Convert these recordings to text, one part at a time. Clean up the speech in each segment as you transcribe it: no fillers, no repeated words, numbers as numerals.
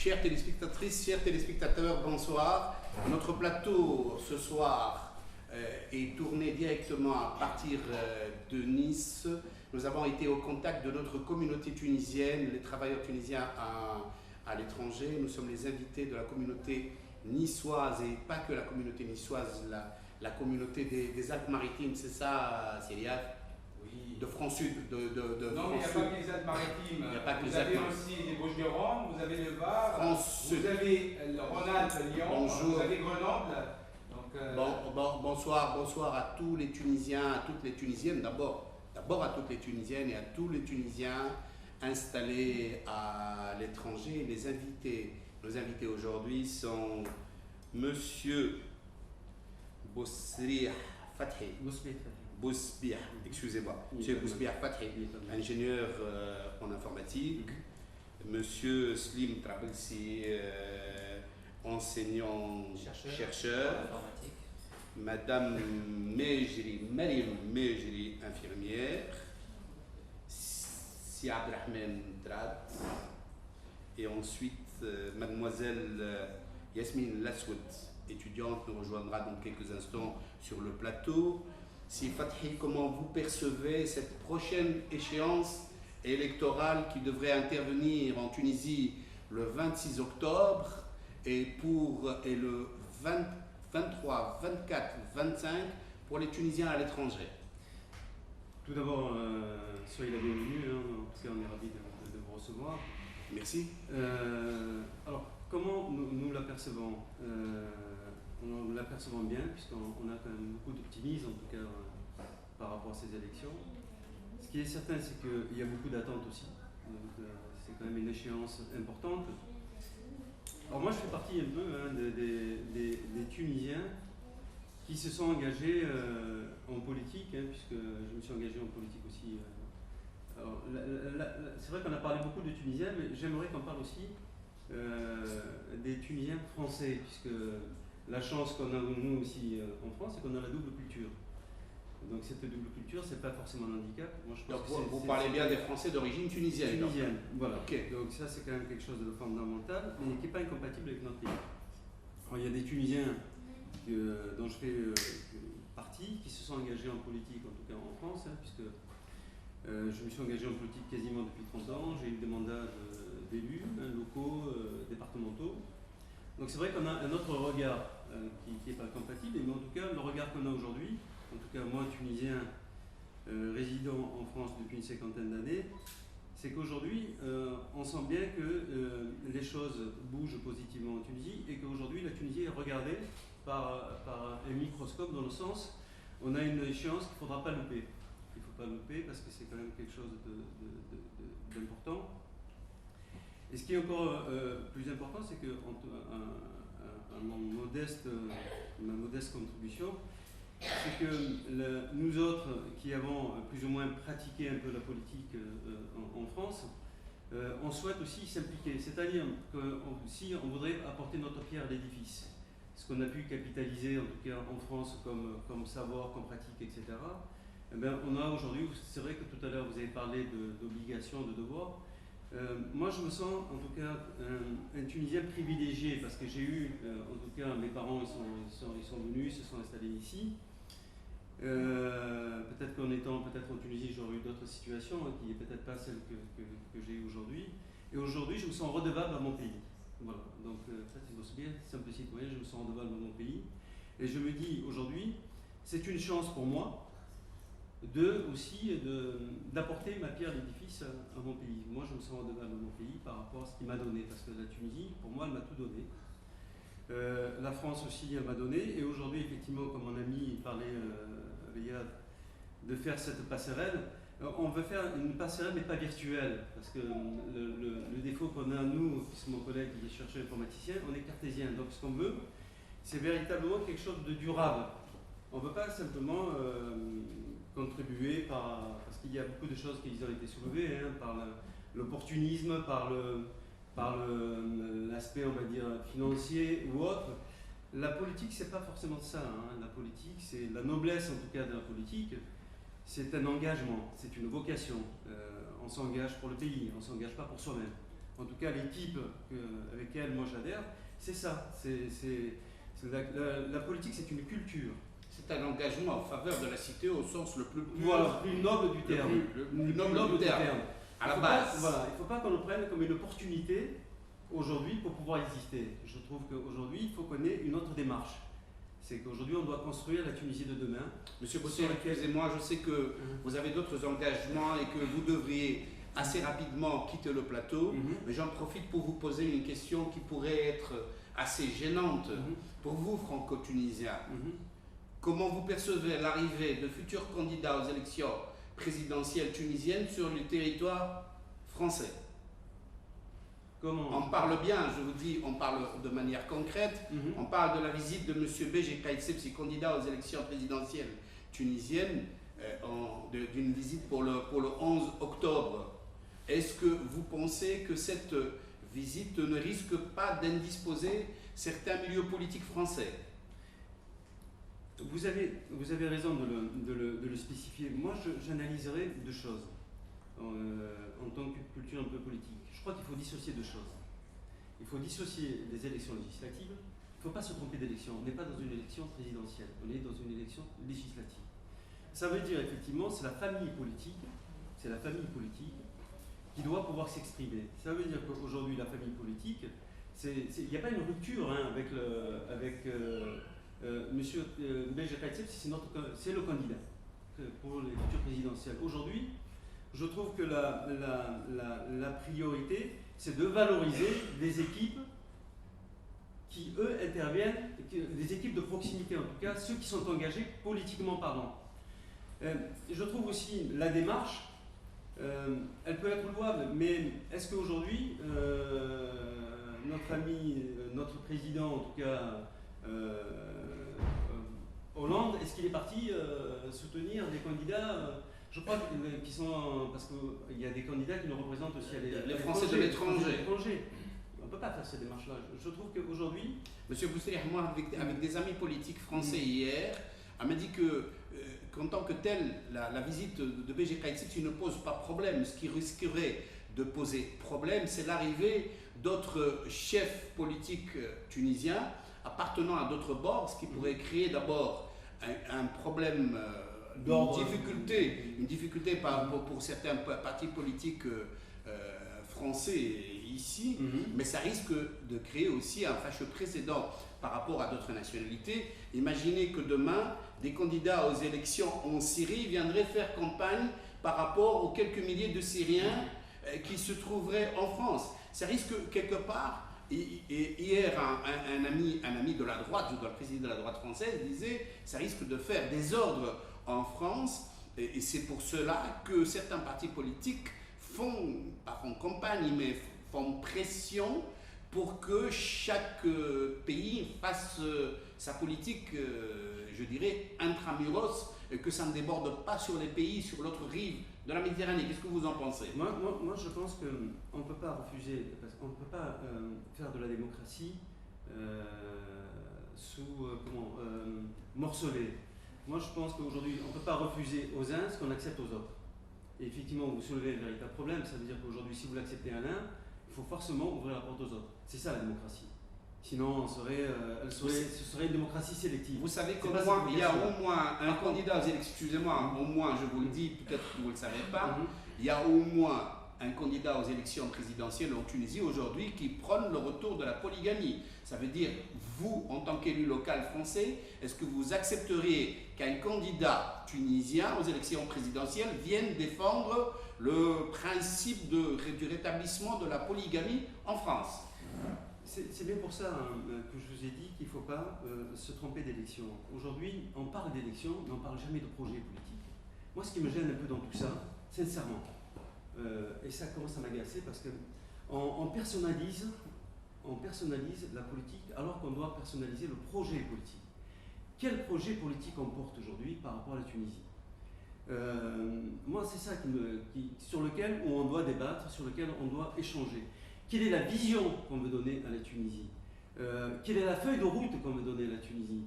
Chères téléspectatrices, chers téléspectateurs, bonsoir. Notre plateau ce soir est tourné directement à partir de Nice. Nous avons été au contact de notre communauté tunisienne, les travailleurs tunisiens à l'étranger. Nous sommes les invités de la communauté niçoise et pas que la communauté niçoise, la communauté des Alpes-Maritimes, c'est ça, Célia? Oui. De France-Sud, Non, mais il n'y a pas que les Alpes-Maritimes. Vous avez aussi les Bouches-du-Rhône, vous avez le Var, France-Sud. vous avez le Rhône-Alpes, Lyon, Bonjour. vous avez Grenoble. Donc, bonsoir à tous les Tunisiens, à toutes les Tunisiennes. D'abord à toutes les Tunisiennes et à tous les Tunisiens installés à l'étranger. Nos invités aujourd'hui sont Monsieur Boussrih Fathi. Boussbih, excusez-moi. Monsieur Boussbih Fathi, ingénieur en informatique. Monsieur Slim Trabelsi, enseignant chercheur. Madame Mariam Mejri, infirmière. Si Abdelrahman Trad. Et ensuite, mademoiselle Yasmine Lassoud, étudiante, nous rejoindra dans quelques instants sur le plateau. Si Fathi, comment vous percevez cette prochaine échéance électorale qui devrait intervenir en Tunisie le 26 octobre et le 23, 24, 25 pour les Tunisiens à l'étranger? Tout d'abord, soyez la bienvenue, en tout cas on est ravis de vous recevoir. Merci. Alors, comment nous l'apercevons? Nous l'apercevons bien, puisqu'on a quand même beaucoup d'optimisme, en tout cas par rapport à ces élections. Ce qui est certain, c'est qu'il y a beaucoup d'attentes aussi. Donc, c'est quand même une échéance importante. Alors moi, je fais partie un peu des Tunisiens qui se sont engagés en politique, puisque je me suis engagé en politique aussi. Alors, c'est vrai qu'on a parlé beaucoup de Tunisiens, mais j'aimerais qu'on parle aussi des Tunisiens français, puisque la chance qu'on a nous aussi en France, c'est qu'on a la double culture. Donc cette double culture, c'est pas forcément un handicap. Moi, je pense donc vous parlez bien des Français d'origine tunisienne. Tunisienne, voilà. Okay. Donc ça, c'est quand même quelque chose de fondamental, mais qui n'est pas incompatible avec notre pays. Alors, il y a des Tunisiens dont je fais partie, qui se sont engagés en politique, en tout cas en France, puisque je me suis engagé en politique quasiment depuis 30 ans. J'ai eu des mandats d'élus locaux, départementaux. Donc c'est vrai qu'on a un autre regard qui n'est pas compatible, mais en tout cas, le regard qu'on a aujourd'hui, en tout cas moi, Tunisien, résident en France depuis une cinquantaine d'années, c'est qu'aujourd'hui, on sent bien que les choses bougent positivement en Tunisie et qu'aujourd'hui, la Tunisie est regardée par un microscope dans le sens, on a une échéance qu'il ne faudra pas louper. Il ne faut pas louper parce que c'est quand même quelque chose d'important. Et ce qui est encore plus important, c'est que ma modeste contribution, c'est que nous autres qui avons plus ou moins pratiqué un peu la politique en France, on souhaite aussi s'impliquer. C'est-à-dire que si on voudrait apporter notre pierre à l'édifice, ce qu'on a pu capitaliser en tout cas en France comme savoir, comme pratique, etc. Eh bien, on a aujourd'hui, c'est vrai que tout à l'heure vous avez parlé d'obligations, de devoirs. Moi je me sens en tout cas un Tunisien privilégié parce que j'ai eu, en tout cas mes parents ils sont venus, ils se sont installés ici. Peut-être qu'en étant en Tunisie j'aurais eu d'autres situations qui n'est peut-être pas celle que j'ai aujourd'hui. Et aujourd'hui je me sens redevable à mon pays. Voilà, donc ça c'est bien, simple citoyen, je me sens redevable à mon pays. Et je me dis aujourd'hui, c'est une chance pour moi d'apporter ma pierre à l'édifice à mon pays. Moi, je me sens redevable à mon pays par rapport à ce qu'il m'a donné, parce que la Tunisie, pour moi, elle m'a tout donné. La France aussi, elle m'a donné. Et aujourd'hui, effectivement, comme mon ami parlait, de faire cette passerelle, on veut faire une passerelle, mais pas virtuelle, parce que le défaut qu'on a, nous, puisque mon collègue qui est chercheur informaticien, on est cartésien. Donc, ce qu'on veut, c'est véritablement quelque chose de durable. On ne veut pas simplement contribuer parce qu'il y a beaucoup de choses qui ont été soulevées, par l'opportunisme, par l'aspect, on va dire, financier ou autre. La politique, c'est pas forcément ça. La politique, c'est la noblesse, en tout cas, de la politique. C'est un engagement, c'est une vocation. On s'engage pour le pays, on ne s'engage pas pour soi-même. en tout cas l'équipe avec laquelle moi j'adhère, c'est ça. La politique, c'est une culture. C'est un engagement en faveur de la cité au sens le plus noble du terme. Le plus noble du terme. À la base. Voilà, il ne faut pas qu'on le prenne comme une opportunité aujourd'hui pour pouvoir exister. Je trouve qu'aujourd'hui, il faut qu'on ait une autre démarche. C'est qu'aujourd'hui, on doit construire la Tunisie de demain. Monsieur Bossé, excusez-moi, je sais que vous avez d'autres engagements et que vous devriez assez rapidement quitter le plateau, mais j'en profite pour vous poser une question qui pourrait être assez gênante pour vous, franco-tunisiens. Comment vous percevez l'arrivée de futurs candidats aux élections présidentielles tunisiennes sur le territoire français? Comment? On parle bien, je vous dis, on parle de manière concrète, on parle de la visite de M. Béji Caïd Sebsi, candidat aux élections présidentielles tunisiennes, d'une visite pour le 11 octobre. Est-ce que vous pensez que cette visite ne risque pas d'indisposer certains milieux politiques français? Vous avez raison de le spécifier. Moi, j'analyserai deux choses en tant que culture un peu politique. Je crois qu'il faut dissocier deux choses. Il faut dissocier les élections législatives. Il ne faut pas se tromper d'élection. On n'est pas dans une élection présidentielle, on est dans une élection législative. Ça veut dire effectivement, c'est la famille politique qui doit pouvoir s'exprimer. Ça veut dire qu'aujourd'hui, la famille politique, il n'y a pas une rupture avec Monsieur Béji Caïd Sebsi, c'est le candidat pour les futures présidentielles. Aujourd'hui, je trouve que la priorité, c'est de valoriser des équipes qui, eux, interviennent, des équipes de proximité en tout cas, ceux qui sont engagés politiquement parlant. Je trouve aussi la démarche, elle peut être louable, mais est-ce qu'aujourd'hui, notre ami, notre président en tout cas, Hollande, est-ce qu'il est parti soutenir des candidats je crois qu'ils sont. Parce qu'il y a des candidats qui nous représentent aussi les Français de l'étranger. On ne peut pas faire cette démarche-là. Je trouve qu'aujourd'hui. Monsieur Bousselir, moi, avec des amis politiques français hier, on m'a dit qu'en tant que tel, la visite de Béji Caïd Sebsi ne pose pas problème. Ce qui risquerait de poser problème, c'est l'arrivée d'autres chefs politiques tunisiens appartenant à d'autres bords, ce qui pourrait créer d'abord un problème. Une difficulté pour certains partis politiques français ici, mais ça risque de créer aussi un fâcheux précédent par rapport à d'autres nationalités. Imaginez que demain, des candidats aux élections en Syrie viendraient faire campagne par rapport aux quelques milliers de Syriens qui se trouveraient en France. Ça risque quelque part. Et hier, un ami de la droite, le président de la droite française, disait ça risque de faire des ordres en France, et c'est pour cela que certains partis politiques pas font campagne, mais font pression pour que chaque pays fasse sa politique, je dirais, intramuros, et que ça ne déborde pas sur les pays, sur l'autre rive de la Méditerranée. Qu'est-ce que vous en pensez? Moi, je pense qu'on ne peut pas refuser, parce qu'on ne peut pas faire de la démocratie morcelée. Moi, je pense qu'aujourd'hui, on ne peut pas refuser aux uns ce qu'on accepte aux autres. Et effectivement, vous soulevez le véritable problème. Ça veut dire qu'aujourd'hui, si vous l'acceptez à l'un, il faut forcément ouvrir la porte aux autres. C'est ça la démocratie. Sinon, ce serait une démocratie sélective. Vous savez qu'au moins, il y a au moins un candidat aux élections, excusez-moi, au moins, je vous le dis, peut-être que vous ne le savez pas, il y a au moins un candidat aux élections présidentielles en Tunisie aujourd'hui qui prône le retour de la polygamie. Ça veut dire, vous, en tant qu'élu local français, est-ce que vous accepteriez qu'un candidat tunisien aux élections présidentielles vienne défendre le principe du rétablissement de la polygamie en France? C'est bien pour ça que je vous ai dit qu'il ne faut pas se tromper d'élection. Aujourd'hui, on parle d'élection, mais on ne parle jamais de projet politique. Moi, ce qui me gêne un peu dans tout ça, sincèrement, et ça commence à m'agacer parce qu'on personnalise la politique alors qu'on doit personnaliser le projet politique. Quel projet politique on porte aujourd'hui par rapport à la Tunisie? Moi, c'est ça sur lequel on doit débattre, sur lequel on doit échanger. Quelle est la vision qu'on veut donner à la Tunisie? Quelle est la feuille de route qu'on veut donner à la Tunisie?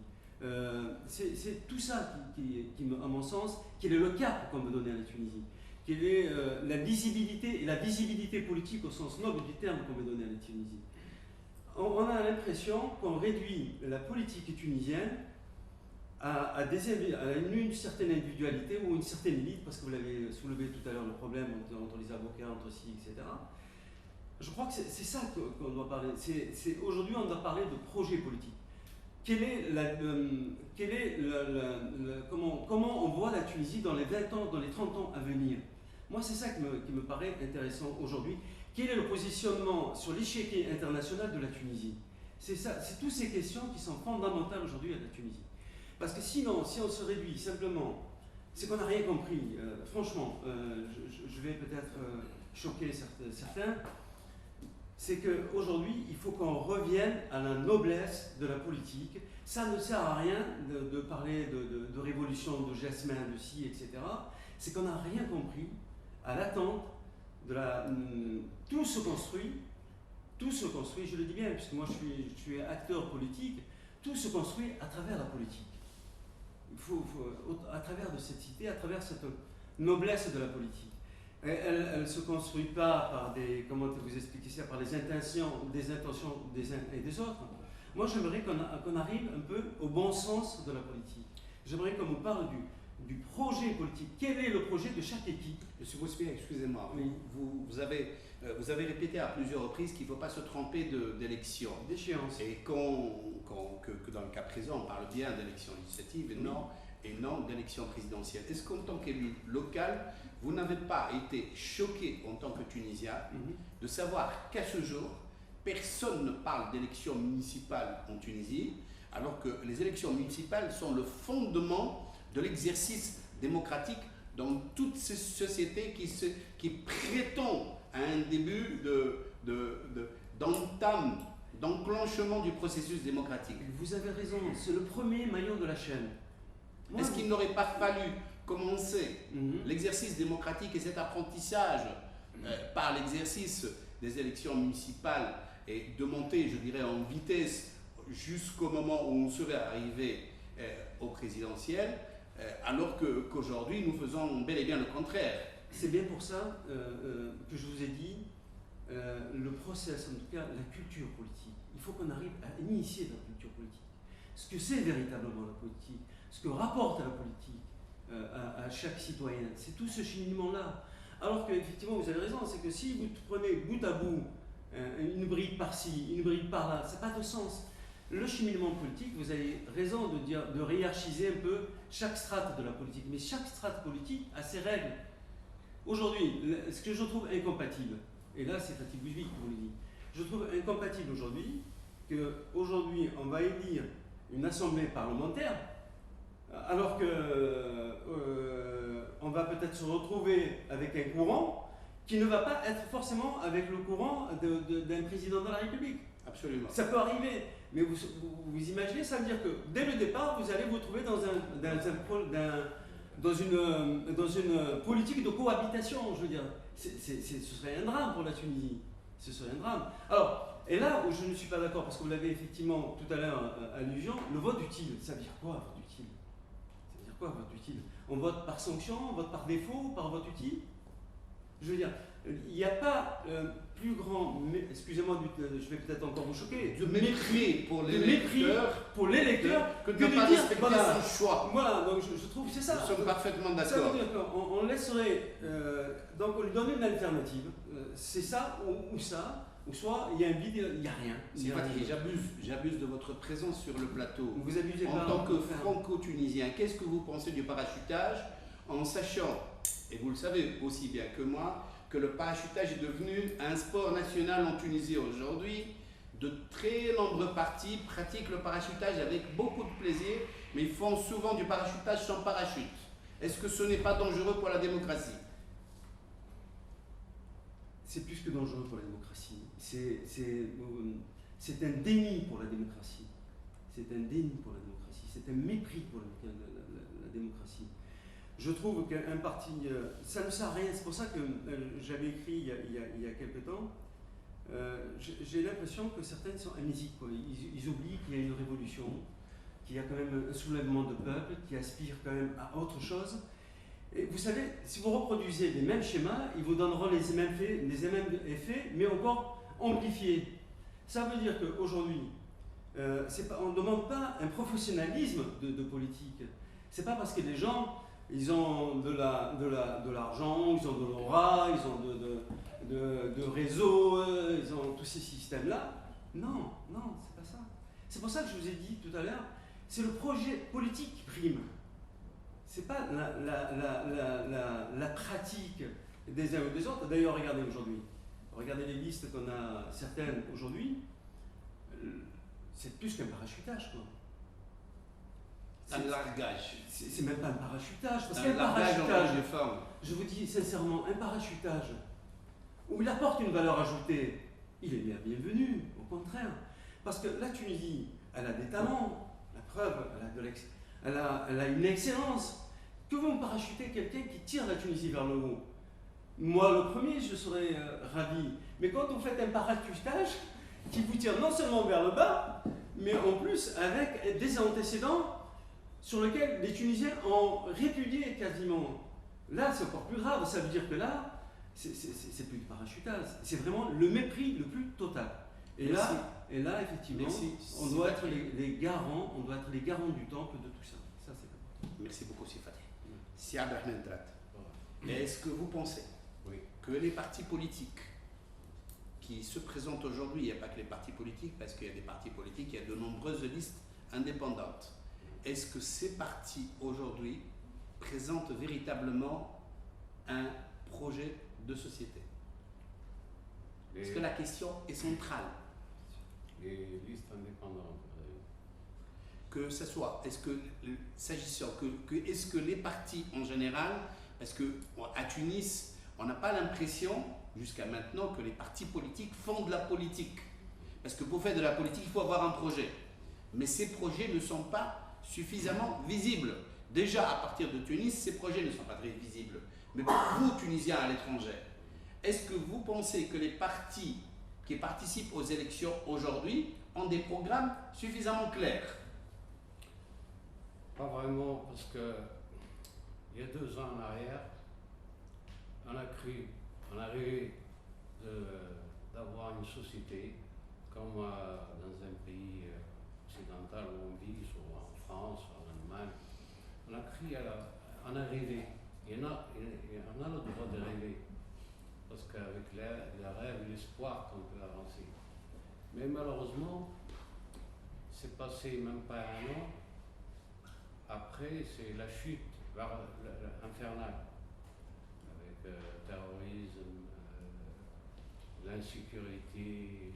C'est tout ça qui, à mon sens, quel est le cap qu'on veut donner à la Tunisie? quelle est la visibilité, et la visibilité politique au sens noble du terme qu'on veut donner à la Tunisie. On a l'impression qu'on réduit la politique tunisienne à une certaine individualité ou une certaine élite, parce que vous l'avez soulevé tout à l'heure, le problème entre les avocats, entre ci, etc. Je crois que c'est ça qu'on doit parler. Aujourd'hui, on doit parler de projet politique. Comment on voit la Tunisie dans les 20 ans, dans les 30 ans à venir? Moi, c'est ça qui me paraît intéressant aujourd'hui. Quel est le positionnement sur l'échiquier international de la Tunisie? C'est toutes ces questions qui sont fondamentales aujourd'hui à la Tunisie. Parce que sinon, si on se réduit simplement, c'est qu'on n'a rien compris. Franchement, je vais peut-être choquer certains. C'est qu'aujourd'hui, il faut qu'on revienne à la noblesse de la politique. Ça ne sert à rien de parler de révolution, de jasmin, de ci, etc. C'est qu'on n'a rien compris à l'attente de la... Tout se construit, je le dis bien, puisque moi je suis acteur politique, tout se construit à travers la politique. À travers de cette cité, à travers cette noblesse de la politique. Elle ne se construit pas par comment vous expliquez ça, par les intentions des uns et des autres. Moi, j'aimerais qu'on arrive un peu au bon sens de la politique. J'aimerais qu'on nous parle du projet politique. Quel est le projet de chaque équipe? Monsieur Bouspien, excusez-moi, oui. vous avez répété à plusieurs reprises qu'il ne faut pas se tromper d'élection. D'échéance. Et que dans le cas présent, on parle bien d'élection législative et non d'élection présidentielle. Est-ce qu'en tant qu'élu local, vous n'avez pas été choqué en tant que Tunisien de savoir qu'à ce jour, personne ne parle d'élections municipales en Tunisie, alors que les élections municipales sont le fondement de l'exercice démocratique dans toutes ces sociétés qui prétendent à un début d'enclenchement du processus démocratique? Vous avez raison, c'est le premier maillon de la chaîne. Est-ce qu'il n'aurait pas fallu commencer l'exercice démocratique et cet apprentissage par l'exercice des élections municipales et de monter, je dirais, en vitesse jusqu'au moment où on serait arrivé au présidentiel, alors qu'aujourd'hui nous faisons bel et bien le contraire? C'est bien pour ça que je vous ai dit le process, en tout cas la culture politique. Il faut qu'on arrive à initier la culture politique. Ce que c'est véritablement la politique, ce que rapporte la politique à chaque citoyen, c'est tout ce cheminement-là. Alors qu'effectivement, vous avez raison, c'est que si vous prenez bout à bout une bride par-ci, une bride par-là, ça n'a pas de sens. Le cheminement politique, vous avez raison de hiérarchiser un peu chaque strate de la politique, mais chaque strate politique a ses règles. Aujourd'hui, ce que je trouve incompatible, et là c'est Fatih Bouzbik qui vous le dit, je trouve incompatible aujourd'hui qu'aujourd'hui on va élire une assemblée parlementaire, alors qu'on va peut-être se retrouver avec un courant qui ne va pas être forcément avec le courant d'un président de la République. Absolument. Ça peut arriver, mais vous imaginez, ça veut dire que dès le départ, vous allez vous trouver dans une politique de cohabitation, je veux dire. Ce serait un drame pour la Tunisie. Ce serait un drame. Alors, et là où je ne suis pas d'accord, parce que vous l'avez effectivement tout à l'heure allusion, le vote utile, ça veut dire quoi, vote utile? Ça veut dire quoi, vote utile? On vote par sanction, on vote par défaut, par vote utile? Je veux dire, il n'y a pas plus grand, excusez-moi, je vais peut-être encore vous choquer, de mépris pour l'électeur que de ne pas respecter son choix. Voilà, donc je trouve que c'est ça. Nous sommes parfaitement d'accord. Ça veut dire qu'on laisserait, donc on lui donne une alternative, c'est ça ou ça, ou soit il y a un vide, il n'y a rien. J'abuse de votre présence sur le plateau. Vous abusez en tant que franco-tunisien, qu'est-ce que vous pensez du parachutage, en sachant, et vous le savez aussi bien que moi, que le parachutage est devenu un sport national en Tunisie aujourd'hui. De très nombreux partis pratiquent le parachutage avec beaucoup de plaisir, mais ils font souvent du parachutage sans parachute. Est-ce que ce n'est pas dangereux pour la démocratie? C'est plus que dangereux pour la démocratie. C'est un déni pour la démocratie. C'est un déni pour la démocratie. C'est un mépris pour la démocratie. Je trouve qu'un parti, ça ne sert à rien. C'est pour ça que j'avais écrit il y a quelque temps, j'ai l'impression que certaines sont amnésiques. Ils oublient qu'il y a une révolution, qu'il y a quand même un soulèvement de peuple, qui aspire quand même à autre chose. Et vous savez, si vous reproduisez les mêmes schémas, ils vous donneront les mêmes effets, mais encore amplifiés. Ça veut dire qu'aujourd'hui, on ne demande pas un professionnalisme de politique. C'est pas parce que les gens, ils ont de l'argent, ils ont de l'aura, ils ont de réseaux, ils ont tous ces systèmes-là. Non, c'est pas ça. C'est pour ça que je vous ai dit tout à l'heure, c'est le projet politique qui prime. C'est pas la pratique des uns ou des autres. D'ailleurs, regardez aujourd'hui. Regardez les listes qu'on a, certaines aujourd'hui. C'est plus qu'un parachutage, quoi. C'est un largage. C'est même pas un parachutage. Parce un qu'un parachutage de forme. Je vous dis sincèrement, un parachutage où il apporte une valeur ajoutée, il est bien bienvenu, au contraire. Parce que la Tunisie, elle a des talents, la preuve, elle a une excellence. Que vous me parachutez quelqu'un qui tire la Tunisie vers le haut? Moi, le premier, je serais ravi. Mais quand vous faites un parachutage qui vous tire non seulement vers le bas, mais en plus avec des antécédents sur lesquels les Tunisiens ont répudié quasiment. Là, c'est encore plus grave. Ça veut dire que là, c'est plus du parachutage. C'est vraiment le mépris le plus total. Et là, effectivement, on doit être les garants, du temple de tout ça. Ça, c'est important. Merci beaucoup, Sifat. Si Abdelrahman Trat, est-ce que vous pensez que les partis politiques qui se présentent aujourd'hui, il n'y a pas que les partis politiques, parce qu'il y a des partis politiques, il y a de nombreuses listes indépendantes. Est-ce que ces partis aujourd'hui présentent véritablement un projet de société? Parce que la question est centrale. Les listes indépendantes. Que ce soit, est-ce que, s'agissant est-ce que les partis en général, parce qu'à Tunis, on n'a pas l'impression, jusqu'à maintenant, que les partis politiques font de la politique. Parce que pour faire de la politique, il faut avoir un projet. Mais ces projets ne sont pas suffisamment visibles. Déjà, à partir de Tunis, ces projets ne sont pas très visibles. Mais pour vous, Tunisiens à l'étranger, est-ce que vous pensez que les partis qui participent aux élections aujourd'hui ont des programmes suffisamment clairs? Pas vraiment, parce que il y a 2 ans en arrière, on a rêvé d'avoir une société comme dans un pays occidental où on vit, soit en France, soit en Allemagne. On a rêvé. Et on a le droit de rêver. Parce qu'avec les rêves et l'espoir qu'on peut avancer. Mais malheureusement, c'est passé même pas 1 an. Après, c'est la chute vers l'infernal. Avec terrorisme, l'insécurité,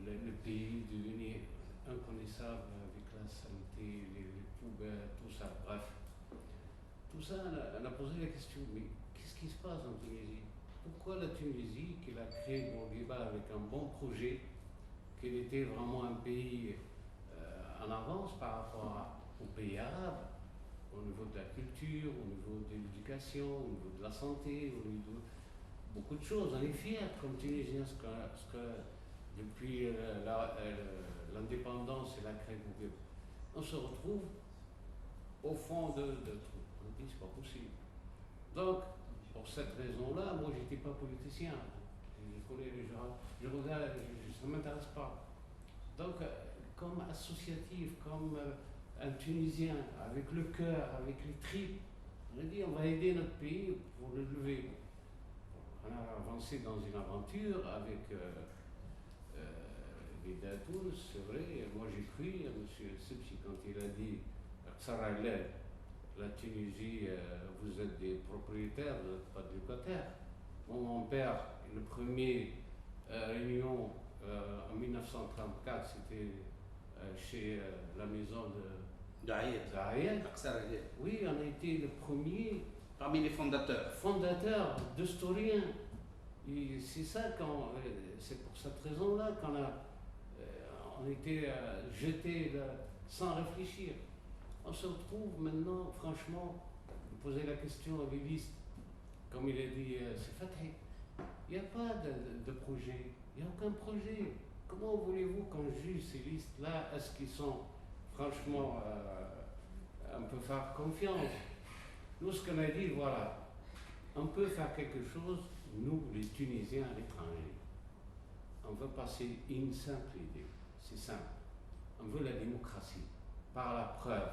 le pays devenu inconnaissable avec la saleté, les poubelles, tout ça, bref. Tout ça, on a posé la question, mais qu'est-ce qui se passe en Tunisie? Pourquoi la Tunisie, qui a créé Bourguiba avec un bon projet, qu'il était vraiment un pays en avance par rapport aux pays arabes, au niveau de la culture, au niveau de l'éducation, au niveau de la santé, au niveau de beaucoup de choses. On est fiers comme Tunisiens, parce que depuis l'indépendance et la création, on se retrouve au fond de trucs. On dit c'est pas possible. Donc, pour cette raison-là, moi j'étais pas politicien. Je regarde, ça ne m'intéresse pas. Donc, comme associatif, comme un Tunisien, avec le cœur, avec les tripes, on a dit on va aider notre pays pour le lever. On a avancé dans une aventure avec les Datoun, c'est vrai. Moi j'ai cru à M. Sebsi quand il a dit la Tunisie, vous êtes des propriétaires, vous n'êtes pas des locataires. Mon père, le premier réunion en 1934, c'était chez la maison de Zahir. Oui, on a été le premier. Parmi les fondateurs. Fondateur d'historiens. C'est ça, c'est pour cette raison-là qu'on a été jeté sans réfléchir. On se retrouve maintenant, franchement, vous posez la question à l'éliste, comme il a dit, c'est Fatih. Il n'y a pas de projet, il n'y a aucun projet. Comment voulez-vous qu'on juge ces listes-là? Est-ce qu'ils sont, franchement, on peut faire confiance? Nous, ce qu'on a dit, voilà, on peut faire quelque chose, nous, les Tunisiens à l'étranger. On veut passer une simple idée, c'est simple. On veut la démocratie, par la preuve,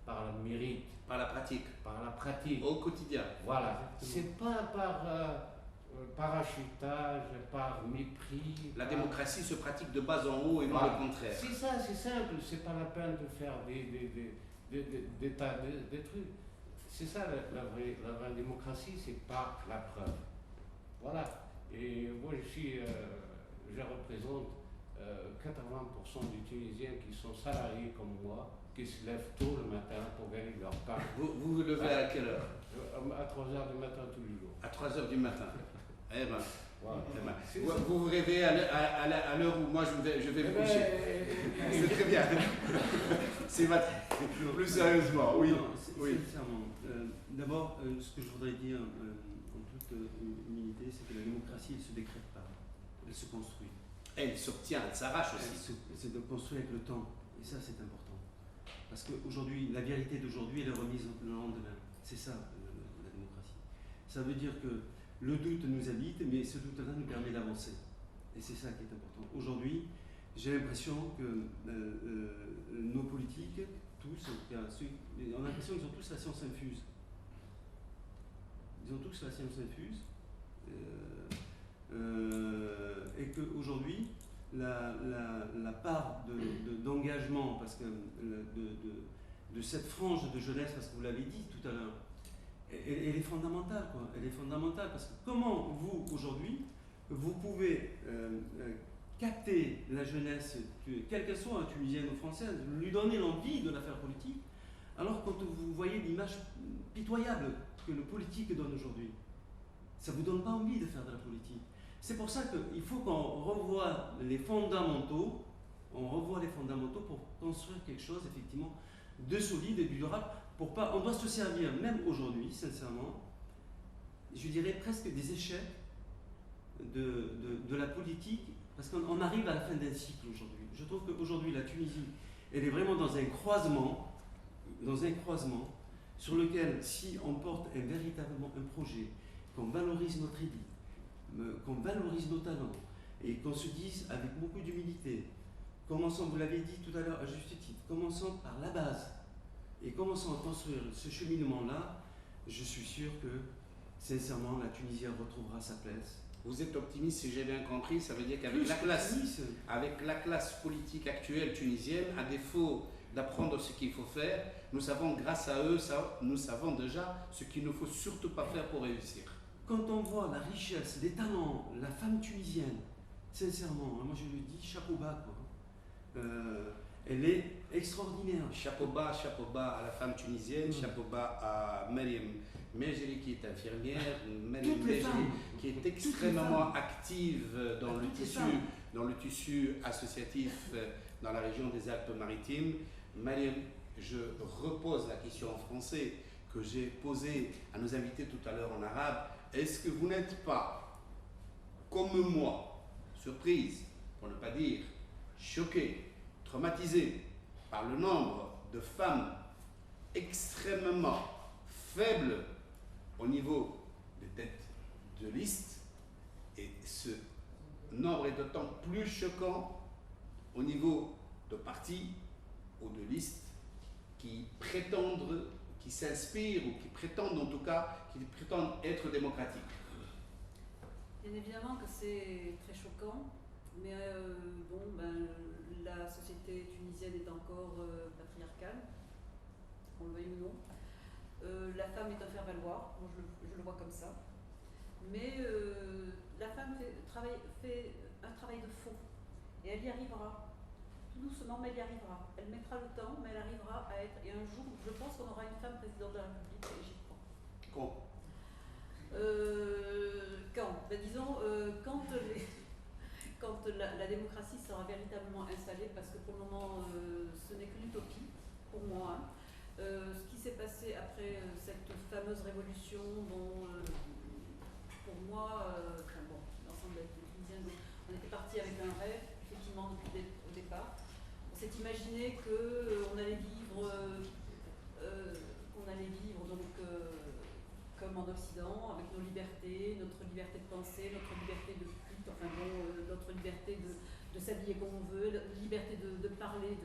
par le mérite. Par la pratique. Par la pratique. Au quotidien. Voilà. C'est pas par parachutage, par mépris. La démocratie se pratique de bas en haut et non le contraire. C'est ça, c'est simple. C'est pas la peine de faire des trucs. C'est ça la vraie démocratie, c'est par la preuve. Voilà. Et moi, je représente 80% des Tunisiens qui sont salariés comme moi, qui se lèvent tôt le matin pour gagner leur pain. Vous vous levez à quelle heure? À 3h du matin tous les jours. À 3h du matin. Eh ben, voilà. Vous vous réveillez à l'heure où moi je vais me coucher. C'est très bien. C'est plus sérieusement, oui. Oui. Sincèrement. D'abord, ce que je voudrais dire en toute humilité, c'est que la démocratie, elle ne se décrète pas. Elle se construit. Elle s'obtient, elle s'arrache aussi. C'est de construire avec le temps. Et ça, c'est important. Parce qu'aujourd'hui, la vérité d'aujourd'hui, elle est remise le lendemain. C'est ça, la démocratie. Ça veut dire que le doute nous habite, mais ce doute-là nous permet d'avancer. Et c'est ça qui est important. Aujourd'hui, j'ai l'impression que nos politiques, tous, on a l'impression qu'ils ont tous la science infuse. Ils ont tous la science infuse. Et qu'aujourd'hui, la part d'engagement, parce que de cette frange de jeunesse, parce que vous l'avez dit tout à l'heure, elle est fondamentale, quoi. Elle est fondamentale, parce que comment vous, aujourd'hui, vous pouvez capter la jeunesse, quelle qu'elle soit, tunisienne ou française, lui donner l'envie de la faire politique, alors quand vous voyez l'image pitoyable que le politique donne aujourd'hui, ça ne vous donne pas envie de faire de la politique. C'est pour ça qu'il faut qu'on revoie les fondamentaux, pour construire quelque chose, effectivement, de solide et de durable. On doit se servir, même aujourd'hui, sincèrement, je dirais presque des échecs de la politique, parce qu'on arrive à la fin d'un cycle aujourd'hui. Je trouve qu'aujourd'hui, la Tunisie, elle est vraiment dans un croisement, sur lequel, si on porte véritablement un projet, qu'on valorise notre élite, qu'on valorise nos talents, et qu'on se dise avec beaucoup d'humilité, commençons, vous l'avez dit tout à l'heure à juste titre, commençons par la base, et commençons à construire ce cheminement-là, je suis sûr que, sincèrement, la Tunisie retrouvera sa place. Vous êtes optimiste, si j'ai bien compris, ça veut dire qu'avec la classe politique actuelle tunisienne, à défaut d'apprendre ce qu'il faut faire, nous savons, grâce à eux, nous savons déjà ce qu'il ne faut surtout pas faire pour réussir. Quand on voit la richesse, les talents, la femme tunisienne, sincèrement, moi je le dis, chapeau bas, quoi. Elle est extraordinaire. Chapeau bas à la femme tunisienne, chapeau bas à Mariam Mejri qui est infirmière, Mariam Mejri qui est extrêmement active dans le tissu associatif dans la région des Alpes-Maritimes. Mariam, je repose la question en français que j'ai posée à nos invités tout à l'heure en arabe. Est-ce que vous n'êtes pas, comme moi, surprise, pour ne pas dire choquée, traumatisée par le nombre de femmes extrêmement faibles au niveau des têtes de liste, et ce nombre est d'autant plus choquant au niveau de partis ou de listes qui prétendent, qui s'inspirent ou qui prétendent en tout cas, qui prétendent être démocratiques. Bien évidemment que c'est très choquant, mais la société tunisienne est encore patriarcale, qu'on le veuille ou non. La femme est un faire-valoir, moi je le vois comme ça. Mais la femme fait un travail de fond, et elle y arrivera. Tout doucement, mais elle y arrivera. Elle mettra le temps, mais elle arrivera à être. Et un jour, je pense qu'on aura une femme présidente de la République, et j'y crois. Quand quand la démocratie sera véritablement installée, parce que pour le moment, ce n'est qu'une utopie, pour moi. Ce qui s'est passé après cette fameuse révolution, dont, pour moi, l'ensemble des Tunisiens, on était parti avec un rêve, effectivement, depuis au départ. On s'est imaginé qu'on allait vivre allait vivre donc comme en Occident, avec nos libertés, notre liberté de penser, notre liberté de culte, enfin bon, notre liberté de s'habiller comme on veut, notre liberté de parler,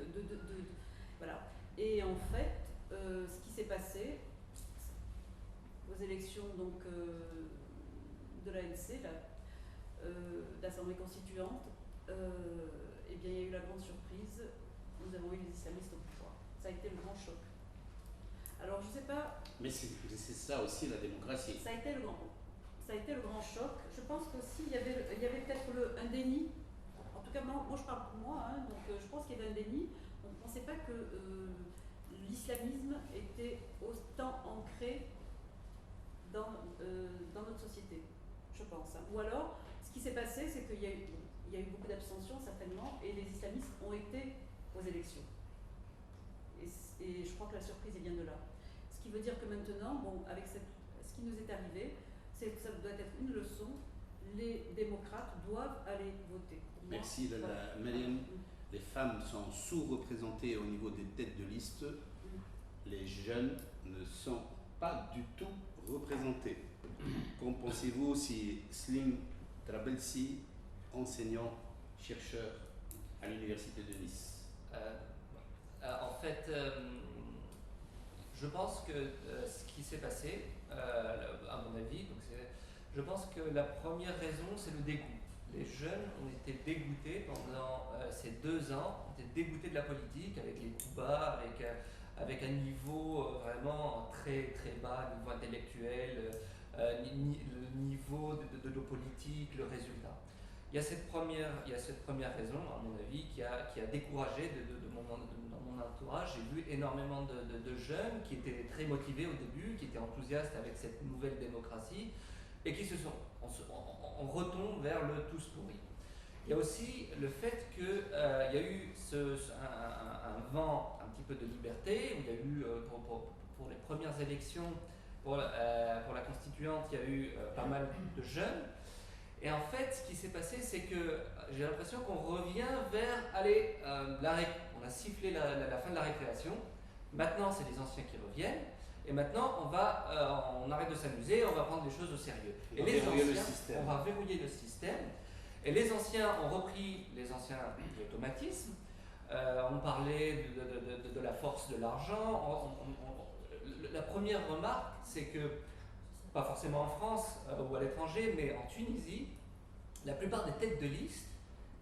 voilà. Et en fait, ce qui s'est passé aux élections donc de l'ANC, d'Assemblée constituante, eh bien il y a eu la grande surprise, nous avons eu les islamistes au pouvoir. Ça a été le grand choc. Alors je ne sais pas. Mais c'est ça aussi la démocratie. Ça a été le grand choc. Je pense qu'aussi il y avait peut-être un déni. En tout cas, moi je parle pour moi, hein, donc je pense qu'il y avait un déni. On ne pensait pas que l'islamisme était autant ancré dans notre société, je pense. Hein. Ou alors, ce qui s'est passé, c'est qu'il y a eu beaucoup d'abstention certainement, et les islamistes ont été aux élections. Et je crois que la surprise vient de là. Ce qui veut dire que maintenant, bon, avec ce qui nous est arrivé, c'est que ça doit être une leçon. Les démocrates doivent aller voter. Merci, Marianne. Les femmes sont sous-représentées au niveau des têtes de liste. Les jeunes ne sont pas du tout représentés. Qu'en pensez-vous si Slim Trabelsi, enseignant, chercheur à l'Université de Nice? En fait, je pense que ce qui s'est passé, à mon avis, je pense que la première raison, c'est le dégoût. Les jeunes ont été dégoûtés pendant ces 2 ans, ont été dégoûtés de la politique, avec les coups bas, avec un niveau vraiment très très bas, niveau intellectuel, le niveau de nos politiques, le résultat. Il y a cette première raison, à mon avis, qui a découragé dans mon entourage. J'ai vu énormément de jeunes qui étaient très motivés au début, qui étaient enthousiastes avec cette nouvelle démocratie, et qui on retombe vers le tous pourri. Il y a aussi le fait qu'il y a eu un vent un petit peu de liberté, où il y a eu, pour les premières élections, pour la constituante, il y a eu pas mal de jeunes. Et en fait, ce qui s'est passé, c'est que j'ai l'impression qu'on revient vers, on a sifflé la fin de la récréation, maintenant c'est les anciens qui reviennent, et maintenant on arrête de s'amuser, on va prendre les choses au sérieux. Et les anciens, on va verrouiller le système, et les anciens ont repris les anciens automatismes, on parlait de la force de l'argent. La première remarque, c'est que pas forcément en France ou à l'étranger, mais en Tunisie, la plupart des têtes de liste,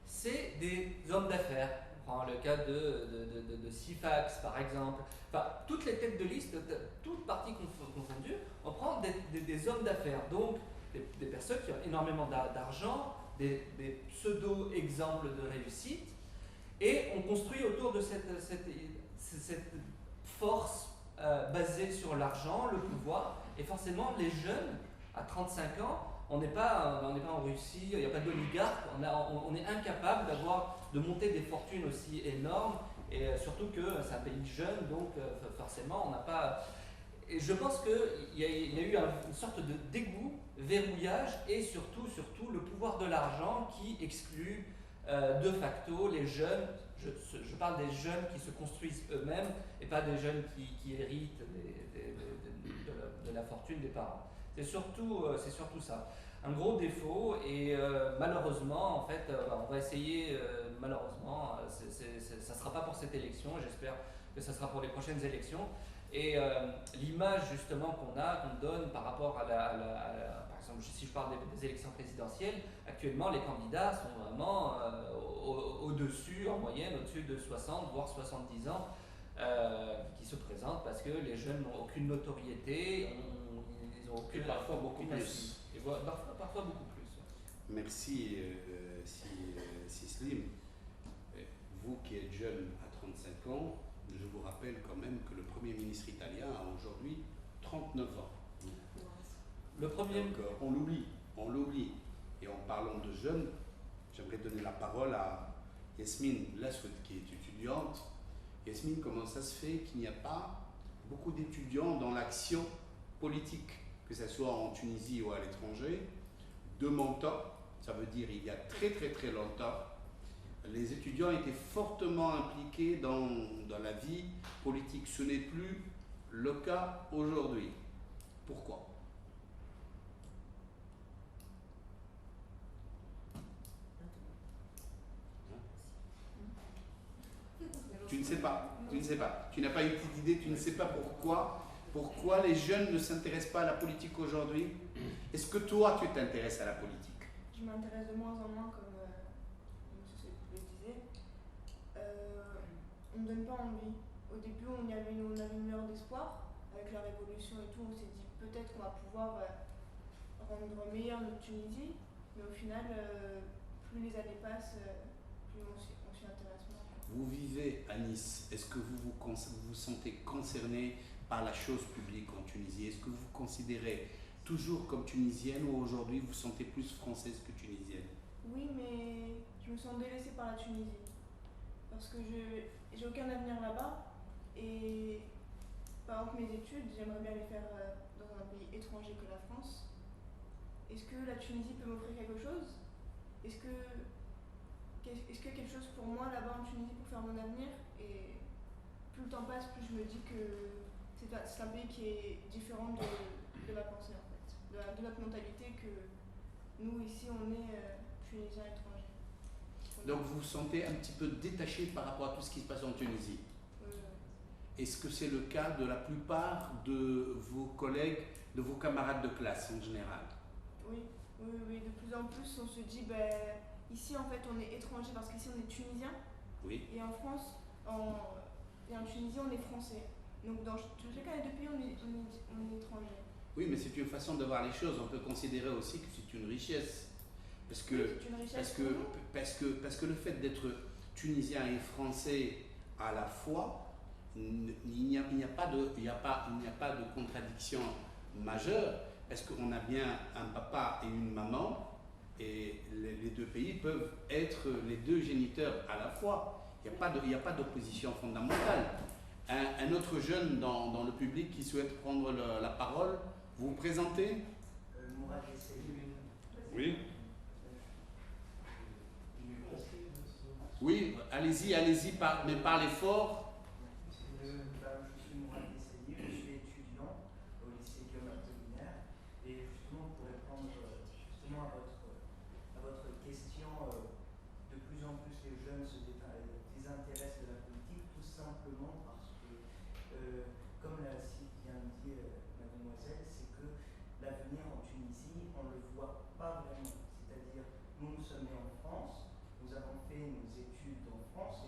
c'est des hommes d'affaires. On prend le cas de Sifax, par exemple. Enfin, toutes les têtes de liste, toutes parties confondues, on prend des hommes d'affaires. Donc, des personnes qui ont énormément d'argent, des pseudo-exemples de réussite, et on construit autour de cette force basée sur l'argent, le pouvoir. Et forcément, les jeunes, à 35 ans, on n'est pas en Russie, il n'y a pas d'oligarques, on est incapable de monter des fortunes aussi énormes, et surtout que c'est un pays jeune, donc forcément, on n'a pas... Et je pense qu'il y a eu une sorte de dégoût, verrouillage, et surtout le pouvoir de l'argent qui exclut de facto les jeunes. Je parle des jeunes qui se construisent eux-mêmes, et pas des jeunes qui héritent de la fortune des parents. C'est surtout ça. Un gros défaut, et malheureusement, en fait, on va essayer, malheureusement, ça ne sera pas pour cette élection, j'espère que ça sera pour les prochaines élections. Et l'image justement qu'on donne par rapport à par exemple, si je parle des élections présidentielles, actuellement les candidats sont vraiment au-dessus, en moyenne, au-dessus de 60, voire 70 ans, qui se présentent parce que les jeunes n'ont aucune notoriété, ils ont aucune, parfois beaucoup plus. Et parfois beaucoup plus. Merci Slim. Vous qui êtes jeune à 35 ans, je vous rappelle quand même que le Premier ministre italien a aujourd'hui 39 ans. Le premier... Donc, on l'oublie. Et en parlant de jeunes, j'aimerais donner la parole à Yasmine Lassoud, qui est étudiante. Yasmine, comment ça se fait qu'il n'y a pas beaucoup d'étudiants dans l'action politique, que ce soit en Tunisie ou à l'étranger? De mon temps, ça veut dire il y a très très très longtemps, les étudiants étaient fortement impliqués dans la vie politique. Ce n'est plus le cas aujourd'hui. Pourquoi? Tu ne sais pas, tu ne sais pas. Tu n'as pas une petite idée, tu ne sais pas pourquoi les jeunes ne s'intéressent pas à la politique aujourd'hui. Est-ce que toi, tu t'intéresses à la politique? Je m'intéresse de moins en moins, comme M. le disait. On ne donne pas envie. Au début, on avait une lueur d'espoir avec la révolution et tout. On s'est dit peut-être qu'on va pouvoir rendre meilleure notre Tunisie. Mais au final, plus les années passent, plus on s'y intéresse moins. Vous vivez à Nice. Est-ce que vous vous sentez concerné par la chose publique en Tunisie? Est-ce que vous vous considérez toujours comme tunisienne ou aujourd'hui vous vous sentez plus française que tunisienne? Oui, mais je me sens délaissée par la Tunisie. Parce que j'ai aucun avenir là-bas. Et par exemple, mes études, j'aimerais bien les faire dans un pays étranger que la France. Est-ce que la Tunisie peut m'offrir quelque chose? Est-ce qu'il y a quelque chose pour moi là-bas en Tunisie pour faire mon avenir? Et plus le temps passe, plus je me dis que c'est un pays qui est différent de ma pensée en fait. De notre mentalité que nous ici on est tunisiens étrangers. Donc vous vous sentez un petit peu détaché par rapport à tout ce qui se passe en Tunisie. Est-ce que c'est le cas de la plupart de vos collègues, de vos camarades de classe en général? Oui. De plus en plus on se dit, ici en fait on est étranger parce qu'ici on est tunisien. Oui. Et en France, et en Tunisie on est français. Donc dans chacun des deux pays on est étranger. Oui, mais c'est une façon de voir les choses. On peut considérer aussi que c'est une richesse. Parce que, parce que le fait d'être tunisien et français à la fois, il n'y a pas de contradiction majeure, parce qu'on a bien un papa et une maman, et les deux pays peuvent être les deux géniteurs à la fois. Il n'y a pas d'opposition fondamentale. Un autre jeune dans le public qui souhaite prendre la parole, vous vous présentez? Oui. Oui, allez-y, mais parlez fort. Je suis Mourad Essayé, je suis étudiant au lycée Guillaume Apollinaire et justement pour répondre justement à votre question, de plus en plus les jeunes se désintéressent de la politique tout simplement parce que, comme l'a si bien dit mademoiselle, c'est que l'avenir en Tunisie, on ne le voit pas vraiment. C'est-à-dire, nous sommes nés en France, nous avons fait nos études en France,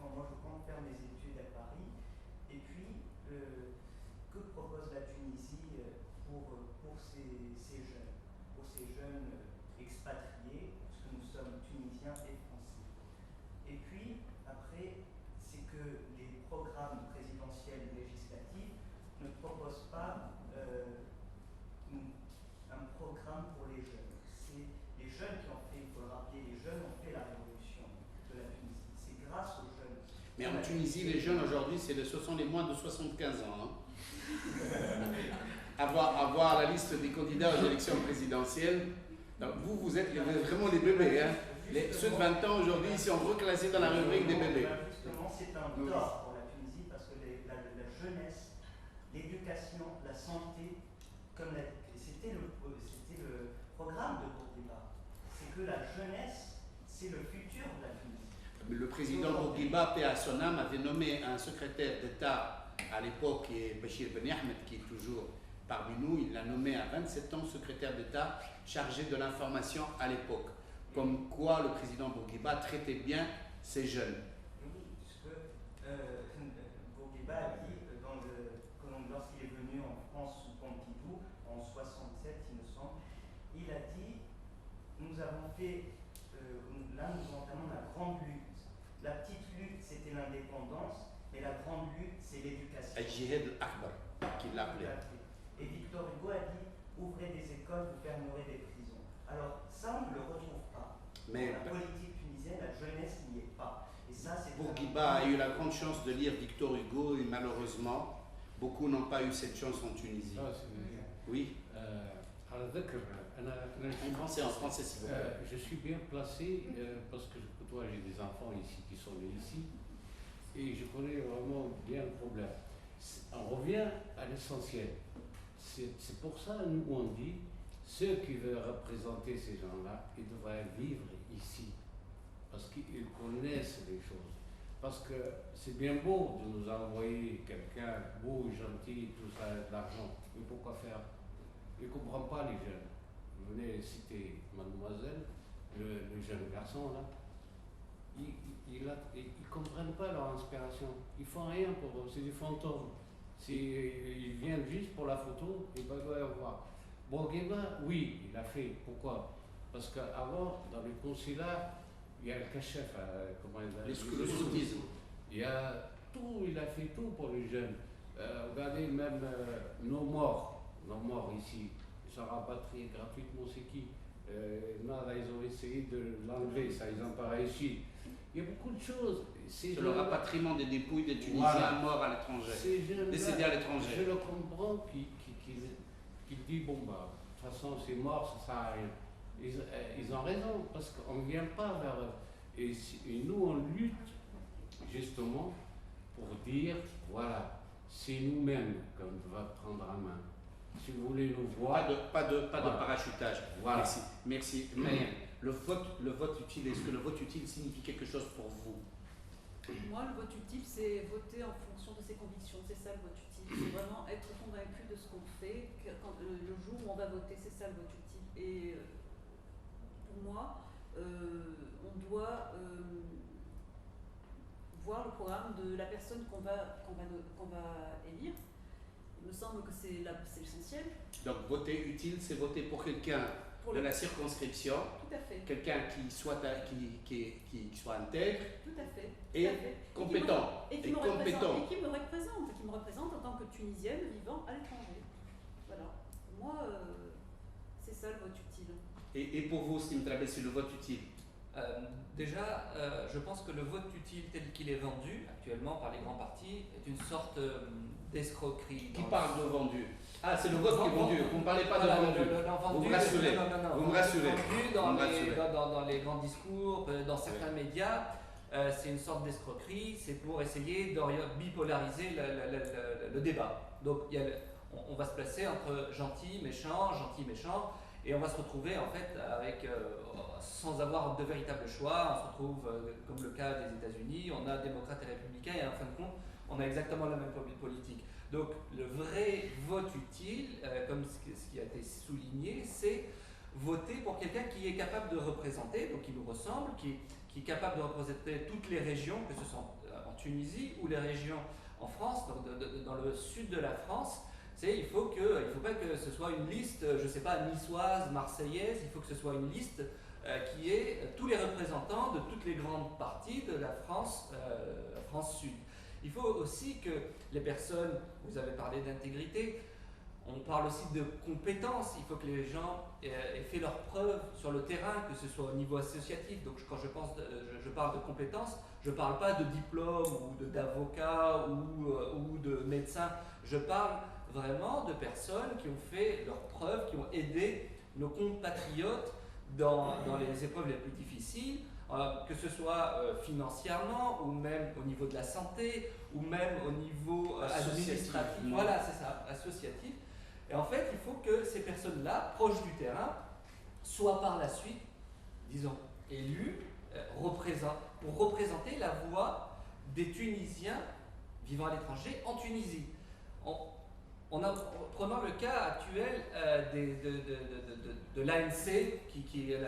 moi je compte faire mes études à Paris, et puis que propose la Tunisie pour ces jeunes expatriés, parce que nous sommes tunisiens et français. Et puis après, c'est que les programmes présidentiels législatifs ne proposent pas un programme pour les jeunes. C'est les jeunes qui ont fait, il faut le rappeler, les jeunes ont fait la révolution de la Tunisie. C'est grâce aux jeunes. Mais en Tunisie, les jeunes aujourd'hui, ce sont les moins de 75 ans. Hein. Avoir la liste des candidats aux élections présidentielles, donc vous êtes vraiment des bébés. Hein. Ceux de 20 ans aujourd'hui, ils sont reclassés dans la rubrique des bébés. Justement, c'est un tort pour la Tunisie parce que la jeunesse, l'éducation, la santé, c'était le programme de Bourguiba. C'est que la jeunesse, c'est le futur de la Tunisie. Le président Bourguiba, paix à son âme, avait nommé un secrétaire d'État à l'époque, qui est Bachir Ben Ahmed, qui est toujours parmi nous. Il l'a nommé à 27 ans secrétaire d'État chargé de l'information à l'époque. Comme quoi le président Bourguiba traitait bien ces jeunes. Oui, puisque Bourguiba a dit, lorsqu'il est venu en France sous Pompidou, en 67 il me semble, il a dit, nous avons fait, là nous entamons la grande lutte. La petite lutte c'était l'indépendance, mais la grande lutte c'est l'éducation. Al-Jihad al-Akbar, qu'il l'appelait. Et Victor Hugo a dit, ouvrez des écoles, vous fermerez des prisons. Alors ça on ne le retrouve pas. Mais la politique tunisienne, la jeunesse n'y est pas. Et ça, c'est Bourguiba a eu la grande chance de lire Victor Hugo et malheureusement, beaucoup n'ont pas eu cette chance en Tunisie. Oui. En français, s'il vous plaît. Je suis bien placé parce que je côtoie, j'ai des enfants ici qui sont nés ici et je connais vraiment bien le problème. On revient à l'essentiel. C'est pour ça, nous, on dit, ceux qui veulent représenter ces gens-là, ils devraient vivre ici, parce qu'ils connaissent les choses. Parce que c'est bien beau de nous envoyer quelqu'un beau, gentil, tout ça, de l'argent. Mais pourquoi faire? Ils ne comprennent pas, les jeunes. Vous venez citer mademoiselle, le jeune garçon, là. Ils ne comprennent pas leur inspiration. Ils font rien pour eux, c'est des fantômes. Ils viennent juste pour la photo et pas voir. Bourguiba, oui, il a fait. Pourquoi? Parce qu'avant, dans les consulats, il y a le cachef, comment il a le scoutisme. Il y a tout, il a fait tout pour les jeunes. Regardez même nos morts ici, ils sont rapatriés gratuitement, c'est qui? Là, ils ont essayé de l'enlever, ça, ils n'ont pas réussi. Il y a beaucoup de choses. C'est le rapatriement des dépouilles des Tunisiens morts à l'étranger, décédés à l'étranger. Je le comprends qu'il dit, bon, bah, de toute façon, c'est mort, ça ne sert à rien. Ils ont raison, parce qu'on ne vient pas vers eux. Et nous, on lutte justement pour dire, voilà, c'est nous-mêmes qu'on va prendre en main. Si vous voulez nous voir... Pas de parachutage. Voilà. Merci. Mais le vote utile, est-ce que le vote utile signifie quelque chose pour vous? Moi, le vote utile, c'est voter en fonction de ses convictions. C'est ça le vote utile. C'est vraiment être convaincu de ce qu'on fait. Le jour où on va voter, c'est ça le vote utile. Et pour moi, on doit voir le programme de la personne qu'on va élire. Il me semble que c'est l'essentiel. Donc voter utile, c'est voter pour quelqu'un de la circonscription. Tout à fait. Quelqu'un qui soit intègre. Tout à fait. Et compétent. Et qui me représente en tant que Tunisienne vivant à l'étranger. Voilà. Pour moi, c'est ça le vote utile. Et pour vous, Slim Trabé, c'est le vote utile? Déjà, je pense que le vote utile tel qu'il est vendu actuellement par les grands partis est une sorte d'escroquerie. Qui parle de vendu? Ah, c'est le vote qui est vendu, vous ne parlez pas de vendu. Vous me rassurez. Vous me rassurez. Dans les grands discours, dans certains médias, c'est une sorte d'escroquerie, c'est pour essayer de bipolariser le débat. Donc on va se placer entre gentil, méchant, et on va se retrouver en fait avec, sans avoir de véritable choix, on se retrouve comme le cas des États-Unis, on a démocrates et républicains, et en fin de compte, on a exactement la même politique. Donc le vrai vote utile, comme ce qui a été souligné, c'est voter pour quelqu'un qui est capable de représenter, donc qui nous ressemble, qui est capable de représenter toutes les régions, que ce soit en Tunisie ou les régions en France, donc dans le sud de la France. Il faut pas que ce soit une liste, je ne sais pas, niçoise, marseillaise, il faut que ce soit une liste qui ait tous les représentants de toutes les grandes parties de la France Sud. Il faut aussi que les personnes, vous avez parlé d'intégrité, on parle aussi de compétences, il faut que les gens aient fait leurs preuves sur le terrain, que ce soit au niveau associatif. Donc quand je parle de compétences, je ne parle pas de diplôme ou d'avocat ou de médecin, je parle vraiment de personnes qui ont fait leurs preuves, qui ont aidé nos compatriotes dans les épreuves les plus difficiles, que ce soit financièrement, ou même au niveau de la santé, ou même au niveau administratif. Voilà, c'est ça, associatif. Et en fait, il faut que ces personnes-là, proches du terrain, soient par la suite, disons, élues pour représenter la voix des Tunisiens vivant à l'étranger en Tunisie. Prenons le cas actuel de l'ANC, qui est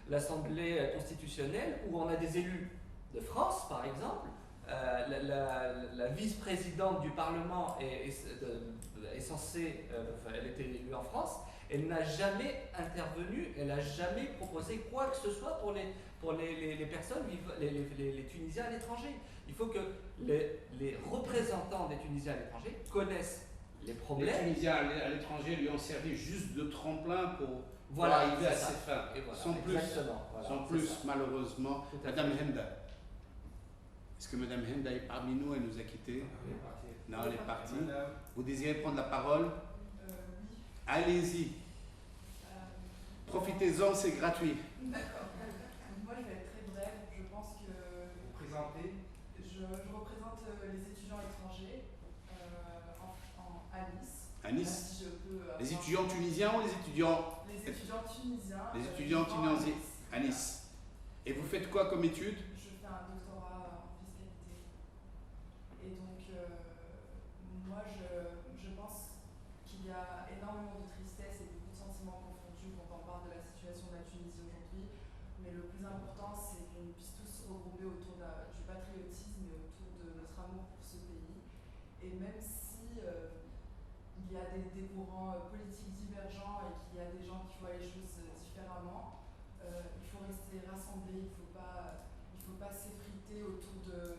l'Assemblée constitutionnelle, où on a des élus de France, par exemple. La vice-présidente du Parlement est censée, elle était élue en France, elle n'a jamais intervenu, elle n'a jamais proposé quoi que ce soit pour les personnes, les Tunisiens à l'étranger. Il faut que les représentants des Tunisiens à l'étranger connaissent les problèmes. Les Tunisiens à l'étranger lui ont servi juste de tremplin pour arriver à ses fins. Sans plus, malheureusement. Madame Henda. Est-ce que Madame Henda est parmi nous? Elle nous a quittés. Non, elle est partie. Vous désirez prendre la parole? Oui. Allez-y. Profitez-en, c'est gratuit. D'accord. Moi, je vais être très brève. Je pense que vous présentez Je représente les étudiants étrangers à Nice. À Nice. Si je peux, les étudiants tunisiens ou les étudiants? Les étudiants tunisiens. Les étudiants tunisiens à Nice. Et vous faites quoi comme étude? Je fais un doctorat en fiscalité. Et donc, moi, je pense qu'il y a énormément de tristesse et beaucoup de sentiments confondus quand on parle de la situation de la Tunisie aujourd'hui. Mais le plus important, c'est qu'on puisse tous se regrouper autour du patriotisme et autour de notre amour pour ce pays. Et même si il y a des courants politiques divergents et qu'il y a des gens qui voient les choses différemment, il faut rester rassemblés, il ne faut pas s'effriter autour de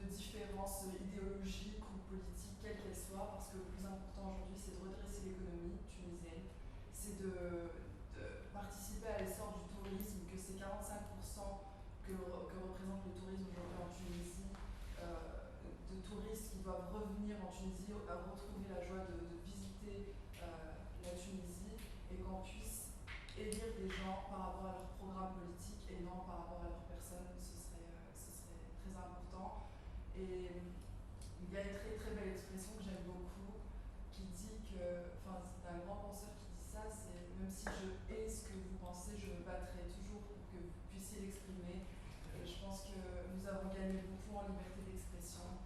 différences idéologiques ou politiques, quelles qu'elles soient, parce que le plus important aujourd'hui, c'est de redresser l'économie tunisienne, c'est de participer à l'essor du tourisme, que c'est 45% que représente le tourisme aujourd'hui en Tunisie, de touristes qui doivent revenir en Tunisie, à retrouver la joie de visiter la Tunisie, et qu'on puisse élire des gens par rapport à leur programme politique et non par rapport à leur personne. Ce serait très important. Et il y a une très très belle expression que j'aime beaucoup qui dit que, enfin c'est un grand penseur qui dit ça, c'est même si je hais ce que vous pensez, je me battrai toujours pour que vous puissiez l'exprimer. Et je pense que nous avons gagné beaucoup en liberté d'expression.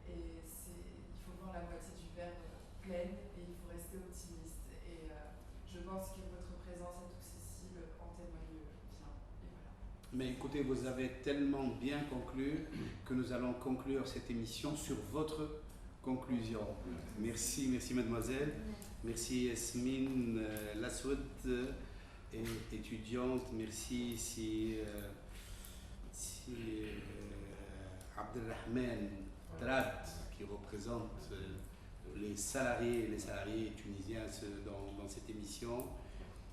Et il faut voir la moitié du verre pleine et il faut rester optimiste. Et je pense que votre présence à Tout-Cécile en témoigne bien. Et voilà. Mais écoutez, vous avez tellement bien conclu que nous allons conclure cette émission sur votre conclusion. Merci, merci mademoiselle. Merci Yasmine Lassoud, étudiante. Merci si Abdelrahman Trad, qui représente les salariés tunisiens dans cette émission.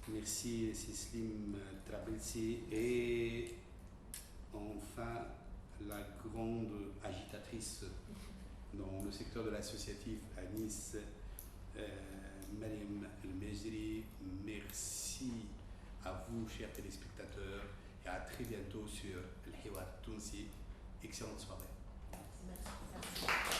Merci Slim Trabelsi et enfin la grande agitatrice dans le secteur de l'associatif à Nice, Mariam El-Mejri. Merci à vous, chers téléspectateurs, et à très bientôt sur El Hiwar Tounsi. Excellente soirée. Merci.